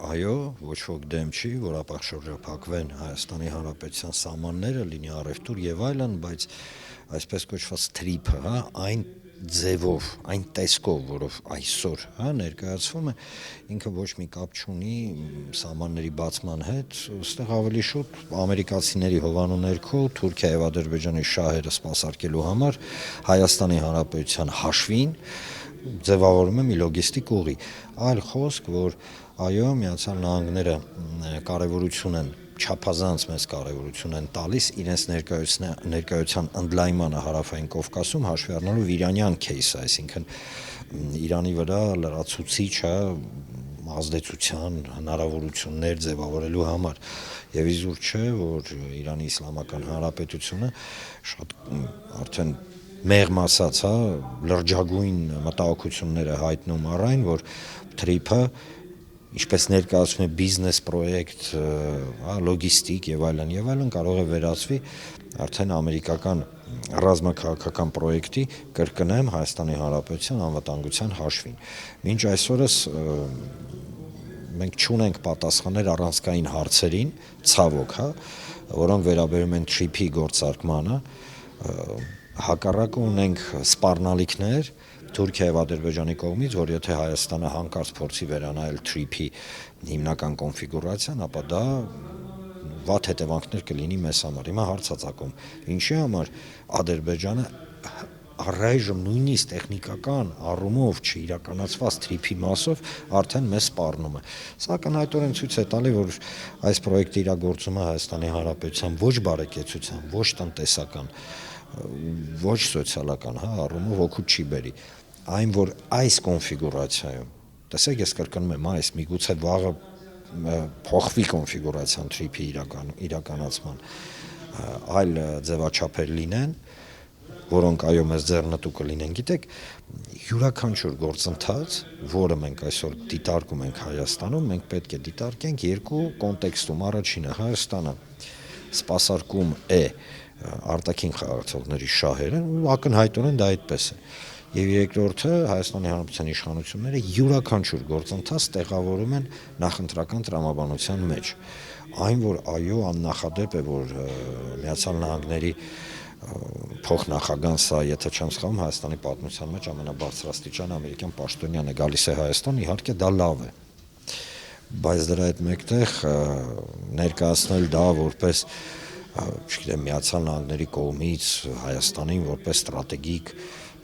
այո, ոչ ոք դեմ չի, որ ապահշրջափակվեն Հայաստանի Հանրապետության սահմանները, լինի առևտուր եւ այլն, բայց այսպես կոչված թրիփը, այն ձևով, այն տեսքով, որով այսօր ներկայացվում է, ինքը ոչ մի կապ չունի սահմանների բացման հետ, այստեղ ավելի շուտ ամերիկացիների հովանու ներքո Թուրքիա եւ Ադրբեջանի շահերը սպասարկելու համար Հայաստանի Հանրապետության հաշվին ձևավորում է մի լոգիստիկ ուղի։ Այլ խոսք, որ այո, Միացյալ Նահանգները կարևորություն են չափազանց մեծ կարևորություն են տալիս իրենց ներկայության ընդլայնմանը Հարավային Կովկասում, հաշվի առնելով իրանյան кейսը, այսինքն Իրանի վրա լրացուցիչ ազդեցության հնարավորություններ ձևավորելու համար եւ իզուր չէ, որ Իրանի Իսլամական Հանրապետությունը շատ արդեն մեղմ ասած, լրջագույն մտահոգություններ է հայտնում առ այն, որ թրիփը ինչպես ներկայացվում է բիզնես պրոյեկտ, լոգիստիկ եւ այլն կարող է վերածվի արդեն ամերիկական ռազմաքաղաքական պրոյեկտի կրկնեմ Հայաստանի Հանրապետության անվտանգության հաշվին։ Մինչ այսօրս մենք չունենք պատասխաններ առանցքային հարցերին, ցավոք, որոնք վերաբերում են թրիփի գործարկմանը, հակառակը ունենք սպառնալիքներ Թուրքիա եւ Ադրբեջանի կողմից, որ եթե Հայաստանը հանկարծ փորձի վերանայել թրիփի հիմնական կոնֆիգուրացիան, ապա դա վատ հետևանքներ կլինի մեզ համար։ Հիմա հարցածակում, ինչի համար Ադրբեջանը առայժմ նույնիսկ տեխնիկական առումով չիրականացված թրիփի մասով արդեն մեզ սպառնում է։ Սա ակնհայտորեն ցույց է տալի, որ այս պրոյեկտի իրագործումը Հայաստանի Հանրապետության ոչ բարեկեցության, ոչ տնտեսական, ոչ սոցիալական առումով օգուտ չի բերի։ Այն, որ այս կոնֆիգուրացիայում, տեսեք, ես կրկնում եմ, այս միգուցե վաղը փոխվի կոնֆիգուրացիան թրիփի իրականացման, այլ ձևաչափեր լինեն, որոնք այո մեզ ձեռնտու կլինեն, գիտեք, յուրաքանչյուր գործընթաց, որը մենք այսօր դիտարկում ենք Հայաստանում, մենք պետք է դիտարկենք երկու կոնտեքստում։ Առաջինը Հայաստանը սպասարկում է արտաքին խաղացողների շահերը, ու ակնհայտորեն դա այդպես է։ Եվ երկրորդը Հայաստանի Հանրապետության իշխանությունները յուրաքանչյուր գործընթաց տեղավորում են նախընտրական տրամաբանության մեջ։ Այն, որ այո, աննախադեպ է, որ Միացյալ Նահանգների փոխնախագահան, սա եթե չեմ սխալվում, Հայաստանի պատմության մեջ ամենաբարձրաստիճան ամերիկյան պաշտոնյան է, գալիս է Հայաստան, իհարկե դա լավ է։ Բայց դրա հետ մեկտեղ ներկայացնել դա որպես չգիտեմ, Միացյալ Նահանգների կողմից Հայաստանին որպես ստրատեգիկ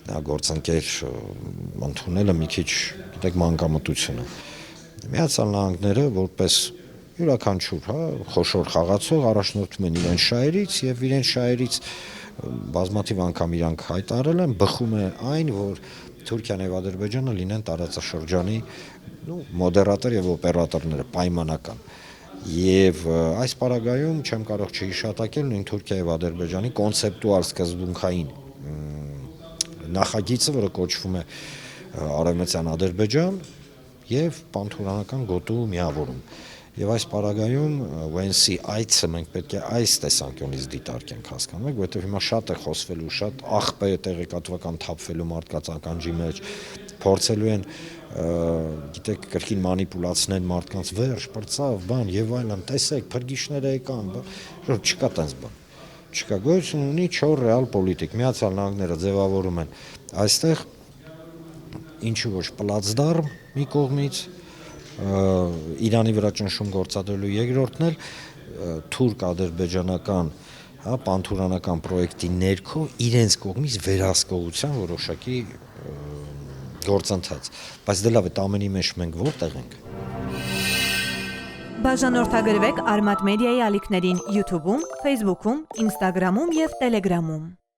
գործընկեր ընդունելը մի քիչ, գիտեք, մանկամտություն է։ Միացյալ Նահանգները որպես յուրաքանչյուր, խոշոր խաղացող առաջնորդում են իրենց շահերից եւ իրենց շահերից բազմաթիվ անգամ իրանք հայտարարել են, բխում է այն, որ Թուրքիան եւ Ադրբեջանը լինեն տարածաշրջանի մոդերատոր եւ օպերատորները պայմանական։ Եվ այս պարագայում չեմ կարող չհիշատակել նույն Թուրքիա եւ Ադրբեջանի կոնցեպտուալ սկզբունքային նախագիծը, որը կոչվում է Արևմտյան Ադրբեջան եւ Պանթուրքանական գոտու միավորում։ Եվ այս պարագայում Վենսի այցը մենք պետք է այս տեսանկյունից դիտարկենք, հասկանում եք, որովհետեւ հիմա շատ է խոսվելու, շատ աղբ է տեղեկատվական թափվելու մարդկանց ականջի մեջ, փորձելու են գիտեք կրկին մանիպուլացնել մարդկանց վերջ, պրծավ, բան եւ այլն, տեսեք, փրկիչները եկան, չկա տենց բան։ Չկա, գոյություն ունի 4 ռեալ պոլիտիկ, Միացյալ Նահանգները ձևավորում են այստեղ ինչի ոչ պլացդարմ մի կողմից, Իրանի վրա ճնշում գործադրելու երկրորդն էլ թուրք-ադրբեջանական, պանթուրանական պրոյեկտի ներքո իրենց կողմից վերահսկողության որոշակի գործընթաց, բայց դե լավ է, ամենի մեջ մենք որտեղ ենք։ Բաժանորդագրվեք Արմատ մեդիայի ալիքներին YouTube-ում, Facebook-ում, Instagram-ում եւ Telegram-ում։